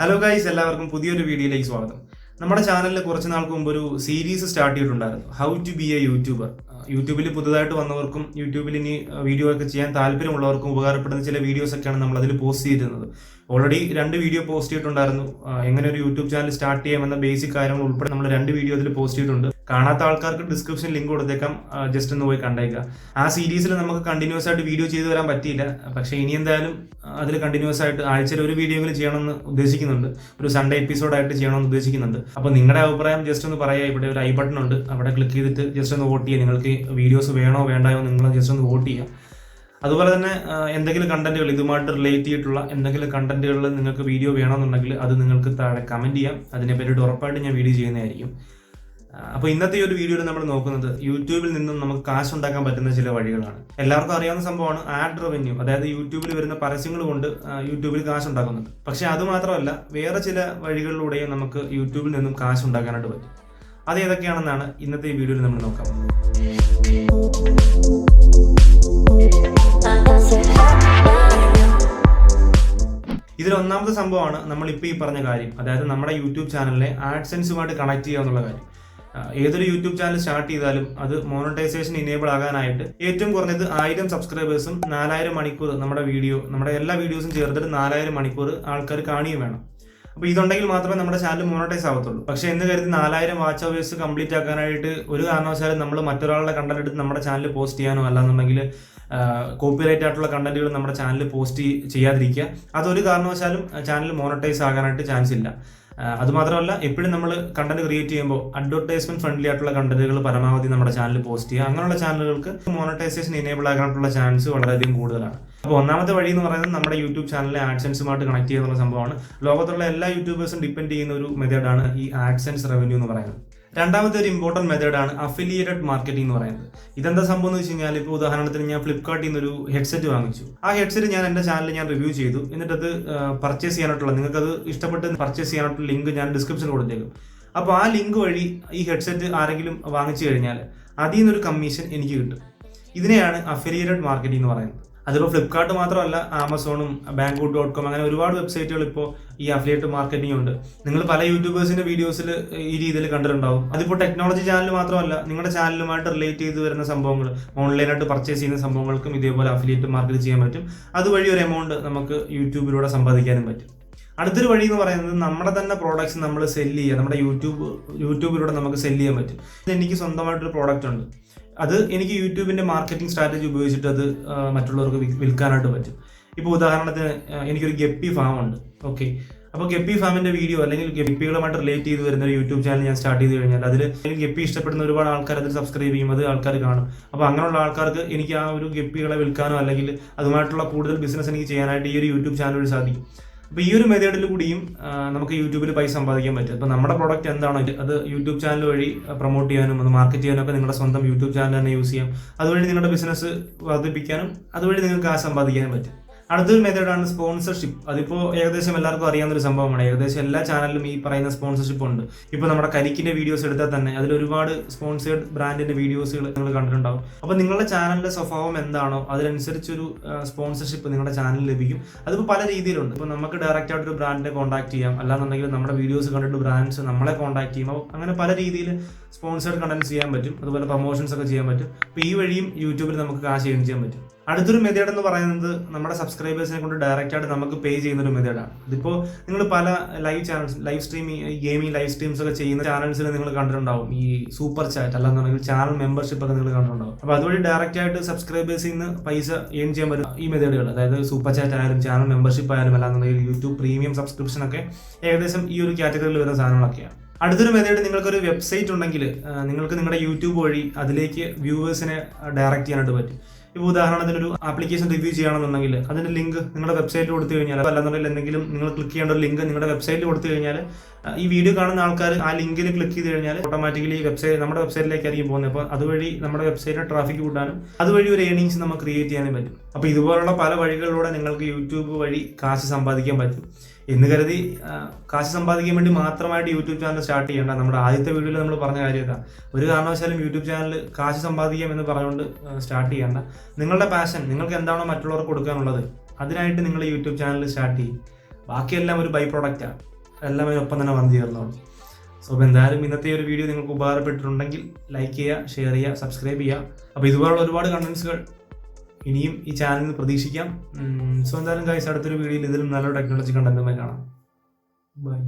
Hello guys, എല്ലാവർക്കും പുതിയൊരു വീഡിയോയിലേക്ക് സ്വാഗതം. നമ്മുടെ ചാനലിൽ കുറച്ച് നാൾക്ക് മുമ്പ് ഒരു സീരീസ് സ്റ്റാർട്ട് ചെയ്തിട്ടുണ്ടായിരുന്നു, how to be a YouTuber. യൂട്യൂബിൽ പുതുതായിട്ട് വന്നവർക്കും യൂട്യൂബിൽ ഇനി വീഡിയോ ഒക്കെ ചെയ്യാൻ താല്പര്യമുള്ളവർക്കും ഉപകാരപ്പെടുന്ന ചില വീഡിയോസ് ഒക്കെയാണ് നമ്മൾ അതിൽ പോസ്റ്റ് ചെയ്തിരുന്നത്. ഓൾറെഡി 2 വീഡിയോ പോസ്റ്റ് ചെയ്തിട്ടുണ്ടായിരുന്നു. എങ്ങനെ ഒരു യൂട്യൂബ് ചാനൽ സ്റ്റാർട്ട് ചെയ്യാമെന്ന ബേസിക് കാര്യങ്ങൾ ഉൾപ്പെടെ നമ്മൾ 2 വീഡിയോ അതിൽ പോസ്റ്റ് ചെയ്തിട്ടുണ്ട്. കാണാത്ത ആൾക്കാർക്ക് ഡിസ്ക്രിപ്ഷൻ ലിങ്ക് കൊടുത്തേക്കാം, ജസ്റ്റ് ഒന്ന് പോയി കണ്ടേക്കുക. ആ സീരീസിൽ നമുക്ക് കണ്ടിന്യൂസ് ആയിട്ട് വീഡിയോ ചെയ്തു വരാൻ പറ്റിയില്ല, പക്ഷേ ഇനി എന്തായാലും അതിൽ കണ്ടിന്യൂസ് ആയിട്ട് ആഴ്ചയിൽ ഒരു വീഡിയോ എങ്കിലും ചെയ്യണമെന്ന് ഉദ്ദേശിക്കുന്നുണ്ട്. ഒരു സൺഡേ എപ്പിസോഡായിട്ട് ചെയ്യണമെന്ന് ഉദ്ദേശിക്കുന്നുണ്ട്. അപ്പോൾ നിങ്ങളുടെ അഭിപ്രായം ജസ്റ്റ് ഒന്ന് പറയാം. ഇവിടെ ഒരു ഐ ബട്ടൺ ഉണ്ട്, അവിടെ ക്ലിക്ക് ചെയ്തിട്ട് ജസ്റ്റ് ഒന്ന് വോട്ട് ചെയ്യുക. നിങ്ങൾക്ക് വീഡിയോസ് വേണോ വേണ്ടായോ നിങ്ങൾ ജസ്റ്റ് ഒന്ന് വോട്ട് ചെയ്യുക. അതുപോലെ തന്നെ എന്തെങ്കിലും കണ്ടന്റുകൾ ഇതുമായിട്ട് റിലേറ്റ് ചെയ്തിട്ടുള്ള എന്തെങ്കിലും കണ്ടന്റുകളിൽ നിങ്ങൾക്ക് വീഡിയോ വേണമെന്നുണ്ടെങ്കിൽ അത് നിങ്ങൾക്ക് താഴെ കമന്റ് ചെയ്യാം. അതിനെ പറ്റിയിട്ട് ഉറപ്പായിട്ട് ഞാൻ വീഡിയോ ചെയ്യുന്നതായിരിക്കും. അപ്പോൾ ഇന്നത്തെ ഈ ഒരു വീഡിയോയിൽ നമ്മൾ നോക്കുന്നത് യൂട്യൂബിൽ നിന്നും നമുക്ക് കാശ് ഉണ്ടാക്കാൻ പറ്റുന്ന ചില വഴികളാണ്. എല്ലാവർക്കും അറിയാവുന്ന സംഭവമാണ് ആഡ് റവന്യൂ, അതായത് യൂട്യൂബിൽ വരുന്ന പരസ്യങ്ങൾ കൊണ്ട് യൂട്യൂബിൽ കാശ് ഉണ്ടാക്കുന്നുണ്ട്. പക്ഷെ അത് മാത്രമല്ല, വേറെ ചില വഴികളിലൂടെയും നമുക്ക് യൂട്യൂബിൽ നിന്നും കാശ് ഉണ്ടാക്കാനായിട്ട് പറ്റും. അത് ഏതൊക്കെയാണെന്നാണ് ഇന്നത്തെ ഈ വീഡിയോയിൽ നമ്മൾ നോക്കാൻ പോകുന്നത്. ഇതിൽ ഒന്നാമത്തെ സംഭവമാണ് നമ്മളിപ്പോൾ ഈ പറഞ്ഞ കാര്യം, അതായത് നമ്മുടെ യൂട്യൂബ് ചാനലിനെ ആഡ്സെൻസുമായിട്ട് കണക്ട് ചെയ്യുക എന്നുള്ള കാര്യം. ഏതൊരു യൂട്യൂബ് ചാനൽ സ്റ്റാർട്ട് ചെയ്താലും അത് മോണിറ്റൈസേഷൻ ഇനേബിൾ ആകാനായിട്ട് ഏറ്റവും കുറഞ്ഞത് 1000 സബ്സ്ക്രൈബേഴ്സും 4000 മണിക്കൂർ നമ്മുടെ എല്ലാ വീഡിയോസും ചേർത്തിട്ട് 4000 മണിക്കൂർ ആൾക്കാർ കാണുകയും വേണം. അപ്പോൾ ഇതുണ്ടെങ്കിൽ മാത്രമേ നമ്മുടെ ചാനൽ മോണിറ്റൈസ് ആവത്തുള്ളൂ. പക്ഷേ എന്ന് കരുതി 4000 വാച്ച് അവേഴ്സ് കംപ്ലീറ്റ് ആക്കാനായിട്ട് ഒരു കാരണവശാലും നമ്മൾ മറ്റൊരാളുടെ കണ്ടന്റ് എടുത്ത് നമ്മുടെ ചാനൽ പോസ്റ്റ് ചെയ്യാനോ അല്ലാന്നുണ്ടെങ്കിൽ കോപ്പിറൈറ്റ് ആയിട്ടുള്ള കണ്ടന്റുകൾ നമ്മുടെ ചാനൽ പോസ്റ്റ് ചെയ്യാതിരിക്കുക. അതൊരു കാരണവശാലും ചാനൽ മോണിറ്റൈസ് ആകാനായിട്ട് ചാൻസ് ഇല്ല. അതുമാത്രമല്ല, എപ്പോഴും നമ്മൾ കണ്ടന്റ് ക്രിയേറ്റ് ചെയ്യുമ്പോൾ അഡ്വർടൈസ്മെന്റ് ഫ്രണ്ട്ലി ആയിട്ടുള്ള കണ്ടന്റുകൾ പരമാവധി നമ്മുടെ ചാനലിൽ പോസ്റ്റ് ചെയ്യുക. അങ്ങനെയുള്ള ചാനലുകൾക്ക് മോണിറ്റൈസേഷൻ ഇനേബിൾ ആകാനുള്ള ചാൻസ് വളരെയധികം കൂടുതലാണ്. അപ്പോൾ ഒന്നാമത്തെ വഴി എന്ന് പറയുന്നത് നമ്മുടെ യൂട്യൂബ് ചാനലിലെ ആഡ്സെൻസുമായിട്ട് കണക്ട് ചെയ്യുന്ന സംഭവമാണ്. ലോകത്തുള്ള എല്ലാ യൂട്യൂബേഴ്സും ഡിപ്പെൻഡ് ചെയ്യുന്ന ഒരു മെത്തേഡാണ് ഈ ആഡ്സെൻസ് റവന്യൂ എന്ന് പറയുന്നത്. രണ്ടാമത്തെ ഒരു ഇമ്പോർട്ടന്റ് മെത്തേഡാണ് അഫിലിയേറ്റഡ് മാർക്കറ്റിംഗ് എന്ന് പറയുന്നത്. ഇതെന്താ സംഭവം എന്ന് വെച്ച് കഴിഞ്ഞാൽ, ഇപ്പോൾ ഉദാഹരണത്തിന് ഞാൻ ഫ്ലിപ്കാർട്ടിൽ നിന്നൊരു ഹെഡ്സെറ്റ് വാങ്ങിച്ചു. ആ ഹെഡ്സെറ്റ് ഞാൻ എൻ്റെ ചാനലിൽ റിവ്യൂ ചെയ്തു. എന്നിട്ടത് പർച്ചേസ് ചെയ്യാനായിട്ടുള്ള, നിങ്ങൾക്കത് ഇഷ്ടപ്പെട്ട് പർച്ചേസ് ചെയ്യാനായിട്ടുള്ള ലിങ്ക് ഞാൻ ഡിസ്ക്രിപ്ഷനിൽ കൊടുത്തേക്കും. അപ്പോൾ ആ ലിങ്ക് വഴി ഈ ഹെഡ്സെറ്റ് ആരെങ്കിലും വാങ്ങിച്ചു കഴിഞ്ഞാൽ അതിൽ നിന്നൊരു കമ്മീഷൻ എനിക്ക് കിട്ടും. ഇതിനെയാണ് അഫിലിയേറ്റഡ് മാർക്കറ്റിംഗ് എന്ന് പറയുന്നത്. അതിപ്പോൾ ഫ്ലിപ്കാർട്ട് മാത്രമല്ല, ആമസോണും Banggood.com അങ്ങനെ ഒരുപാട് വെബ്സൈറ്റുകൾ ഇപ്പോൾ ഈ അഫിലിയേറ്റഡ് മാർക്കറ്റിംഗ് ഉണ്ട്. നിങ്ങൾ പല യൂട്യൂബേഴ്സിന്റെ വീഡിയോസിൽ ഈ രീതിയിൽ കണ്ടിട്ടുണ്ടാവും. അതിപ്പോൾ ടെക്നോളജി ചാനൽ മാത്രമല്ല, നിങ്ങളുടെ ചാനലുമായിട്ട് റിലേറ്റ് ചെയ്ത് വരുന്ന സംഭവങ്ങൾ, ഓൺലൈനായിട്ട് പർച്ചേസ് ചെയ്യുന്ന സംഭവങ്ങൾക്കും ഇതേപോലെ അഫിലിയേറ്റ് മാർക്കറ്റ് ചെയ്യാൻ പറ്റും. അതുവഴി ഒരു എമൗണ്ട് നമുക്ക് യൂട്യൂബിലൂടെ സമ്പാദിക്കാനും പറ്റും. അടുത്തൊരു വഴി എന്ന് പറയുന്നത് നമ്മുടെ തന്നെ പ്രോഡക്റ്റ്സ് നമ്മൾ സെല്ല് ചെയ്യുക. നമ്മുടെ യൂട്യൂബിലൂടെ നമുക്ക് സെല്ല് ചെയ്യാൻ പറ്റും. എനിക്ക് സ്വന്തമായിട്ടൊരു പ്രോഡക്റ്റ് ഉണ്ട്, അത് എനിക്ക് യൂട്യൂബിന്റെ മാർക്കറ്റിംഗ് സ്ട്രാറ്റജി ഉപയോഗിച്ചിട്ട് അത് മറ്റുള്ളവർക്ക് വിൽക്കാനായിട്ട് പറ്റും. ഇപ്പോൾ ഉദാഹരണത്തിന് എനിക്കൊരു ഗപ്പി ഫാം ഉണ്ട്. ഓക്കെ, അപ്പോൾ ഗപ്പി ഫാമിന്റെ വീഡിയോ അല്ലെങ്കിൽ ഗപ്പികളുമായിട്ട് റിലേറ്റ് ചെയ്ത് വരുന്ന ഒരു യൂട്യൂബ് ചാനൽ ഞാൻ സ്റ്റാർട്ട് ചെയ്ത് കഴിഞ്ഞാൽ അതിൽ ഗപ്പി ഇഷ്ടപ്പെടുന്ന ഒരുപാട് ആൾക്കാർ അതിൽ സബ്സ്ക്രൈബ് ചെയ്യും, അത് ആൾക്കാർ കാണും. അപ്പോൾ അങ്ങനെയുള്ള ആൾക്കാർക്ക് എനിക്ക് ആ ഒരു ഗപ്പികളെ വിൽക്കാനോ അല്ലെങ്കിൽ അതുമായിട്ടുള്ള കൂടുതൽ ബിസിനസ് എനിക്ക് ചെയ്യാനായിട്ട് ഈ ഒരു യൂട്യൂബ് ചാനൽ വഴി സാധിക്കും. അപ്പോൾ ഈ ഒരു മെത്തേഡിൽ കൂടിയും നമുക്ക് യൂട്യൂബിൽ പൈസ സമ്പാദിക്കാൻ പറ്റും. അപ്പോൾ നമ്മുടെ പ്രോഡക്റ്റ് എന്താണോ അത് യൂട്യൂബ് ചാനൽ വഴി പ്രൊമോട്ട് ചെയ്യാനും അത് മാർക്കറ്റ് ചെയ്യാനും ഒക്കെ നിങ്ങളുടെ സ്വന്തം യൂട്യൂബ് ചാനൽ തന്നെ യൂസ് ചെയ്യാം. അതുവഴി നിങ്ങളുടെ ബിസിനസ് വർദ്ധിപ്പിക്കാനും അതുവഴി നിങ്ങൾക്ക് കാശ് സമ്പാദിക്കാനും പറ്റും. അടുത്തൊരു മെത്തേഡാണ് സ്പോൺസർഷിപ്പ്. അതിപ്പോൾ ഏകദേശം എല്ലാവർക്കും അറിയാവുന്നൊരു സംഭവമാണ്. ഏകദേശം എല്ലാ ചാനലിലും ഈ പറയുന്ന സ്പോൺസർഷിപ്പ് ഉണ്ട്. ഇപ്പോൾ നമ്മുടെ കരിക്കിന്റെ വീഡിയോസ് എടുത്താൽ തന്നെ അതിൽ ഒരുപാട് സ്പോൺസേഡ് ബ്രാൻഡിന്റെ വീഡിയോസുകൾ നിങ്ങൾ കണ്ടിട്ടുണ്ടാവും. അപ്പോൾ നിങ്ങളുടെ ചാനലിന്റെ സ്വഭാവം എന്താണോ അതിനനുസരിച്ചൊരു സ്പോൺസർഷിപ്പ് നിങ്ങളുടെ ചാനലിൽ ലഭിക്കും. അതിപ്പോൾ പല രീതിയിലുണ്ട്. ഇപ്പോൾ നമുക്ക് ഡയറക്റ്റ് ആയിട്ടൊരു ബ്രാൻഡിനെ കോൺടാക്ട് ചെയ്യാം, അല്ലാന്നുണ്ടെങ്കിൽ നമ്മുടെ വീഡിയോസ് കണ്ടിട്ട് ബ്രാൻഡ്സ് നമ്മളെ കോൺടാക്ട് ചെയ്യും. അപ്പോൾ അങ്ങനെ പല രീതിയിൽ സ്പോൺസേഡ് കണ്ടന്റ് ചെയ്യാൻ പറ്റും, അതുപോലെ പ്രൊമോഷൻസ് ഒക്കെ ചെയ്യാൻ പറ്റും. അപ്പോൾ ഈ വഴിയും യൂട്യൂബിൽ നമുക്ക് കാശ് ഏൺ ചെയ്യാൻ പറ്റും. അടുത്തൊരു മെത്തേഡ് എന്ന് പറയുന്നത് നമ്മുടെ സബ്സ്ക്രൈബേഴ്സിനെ കൊണ്ട് ഡയറക്റ്റ് ആയിട്ട് നമുക്ക് പേ ചെയ്യുന്ന ഒരു മെത്തേഡാണ്. ഇതിപ്പോൾ നിങ്ങൾ പല live streaming gaming live streams ഒക്കെ ചെയ്യുന്ന ചാനൽസിൽ നിങ്ങൾ കണ്ടിട്ടുണ്ടാവും ഈ സൂപ്പർ ചാറ്റ് അല്ലാന്നുണ്ടെങ്കിൽ ചാനൽ മെമ്പർഷിപ്പ് ഒക്കെ നിങ്ങൾ കണ്ടിട്ടുണ്ടാവും. അപ്പോൾ അതുവഴി ഡയറക്റ്റ് ആയിട്ട് സബ്സ്ക്രൈബേഴ്സിൽ നിന്ന് പൈസ ഏൺ ചെയ്യാൻ പറ്റും ഈ മെത്തേഡുകൾ. അതായത് സൂപ്പർ ചാറ്റ് ആയാലും ചാനൽ മെമ്പർഷിപ്പ് ആയാലും അല്ലാന്നുണ്ടെങ്കിൽ യൂട്യൂബ് പ്രീമിയം സബ്സ്ക്രിപ്ഷൻ ഒക്കെ ഏകദേശം ഈ ഒരു കാറ്റഗറിയിൽ വരുന്ന സാധനങ്ങളൊക്കെയാണ്. അടുത്തൊരു മെത്തേഡ്, നിങ്ങൾക്കൊരു വെബ്സൈറ്റ് ഉണ്ടെങ്കിൽ നിങ്ങൾക്ക് നിങ്ങളുടെ യൂട്യൂബ് വഴി അതിലേക്ക് വ്യൂവേഴ്സിനെ ഡയറക്റ്റ് ചെയ്യാനായിട്ട് പറ്റും. ഇപ്പോൾ ഉദാഹരണത്തിന് ഒരു ആപ്ലിക്കേഷൻ റിവ്യൂ ചെയ്യണമെന്നുണ്ടെങ്കിൽ അതിന്റെ ലിങ്ക് നിങ്ങളുടെ വെബ്സൈറ്റിൽ കൊടുത്തു കഴിഞ്ഞാൽ, അല്ലെന്നുണ്ടെങ്കിൽ എന്തെങ്കിലും നിങ്ങൾ ക്ലിക്ക് ചെയ്യേണ്ട ഒരു ലിങ്ക് നിങ്ങളുടെ വെബ്സൈറ്റിൽ കൊടുത്തു കഴിഞ്ഞാൽ ഈ വീഡിയോ കാണുന്ന ആൾക്കാർ ആ ലിങ്കിൽ ക്ലിക്ക് ചെയ്ത് കഴിഞ്ഞാൽ ഓട്ടോമാറ്റിക്കലി നമ്മുടെ വെബ്സൈറ്റിലേക്കായിരിക്കും പോകുന്നത്. അപ്പോൾ അതുവഴി നമ്മുടെ വെബ്സൈറ്റിൽ ട്രാഫിക് കൂട്ടാനും അതുവഴി ഒരു ഏർണിങ്സ് നമുക്ക് ക്രിയേറ്റ് ചെയ്യാനും പറ്റും. അപ്പോൾ ഇതുപോലുള്ള പല വഴികളിലൂടെ നിങ്ങൾക്ക് യൂട്യൂബ് വഴി കാശ് സമ്പാദിക്കാൻ പറ്റും. എന്ന് കരുതി കാശ് സമ്പാദിക്കാൻ വേണ്ടി മാത്രമായിട്ട് യൂട്യൂബ് ചാനൽ സ്റ്റാർട്ട് ചെയ്യേണ്ട. നമ്മുടെ ആദ്യത്തെ വീഡിയോയിൽ നമ്മൾ പറഞ്ഞ കാര്യമൊക്കെ ഒരു കാരണവശാലും യൂട്യൂബ് ചാനൽ കാശ് സമ്പാദിക്കാം എന്ന് പറഞ്ഞുകൊണ്ട് സ്റ്റാർട്ട് ചെയ്യേണ്ട. നിങ്ങളുടെ പാഷൻ, നിങ്ങൾക്ക് എന്താണോ മറ്റുള്ളവർക്ക് കൊടുക്കാനുള്ളത് അതിനായിട്ട് നിങ്ങൾ യൂട്യൂബ് ചാനൽ സ്റ്റാർട്ട് ചെയ്യും. ബാക്കിയെല്ലാം ഒരു ബൈ പ്രൊഡക്റ്റാണ്, എല്ലാം അതിനൊപ്പം തന്നെ വന്നു ചേർന്നോളൂ. സോ അപ്പോൾ എന്തായാലും ഇന്നത്തെ ഒരു വീഡിയോ നിങ്ങൾക്ക് ഉപകാരപ്പെട്ടിട്ടുണ്ടെങ്കിൽ ലൈക്ക് ചെയ്യുക, ഷെയർ ചെയ്യുക, സബ്സ്ക്രൈബ് ചെയ്യുക. അപ്പോൾ ഇതുപോലുള്ള ഒരുപാട് കണ്ടൻസുകൾ ഇനിയും ഈ ചാനലിൽ നിന്ന് പ്രതീക്ഷിക്കാം. സോ എന്തായാലും ഗൈസ്, അടുത്തൊരു വീഡിയോയിൽ ഇതിലും നല്ലൊരു ടെക്നോളജി കണ്ടന്റുമായി കാണാം. ബൈ.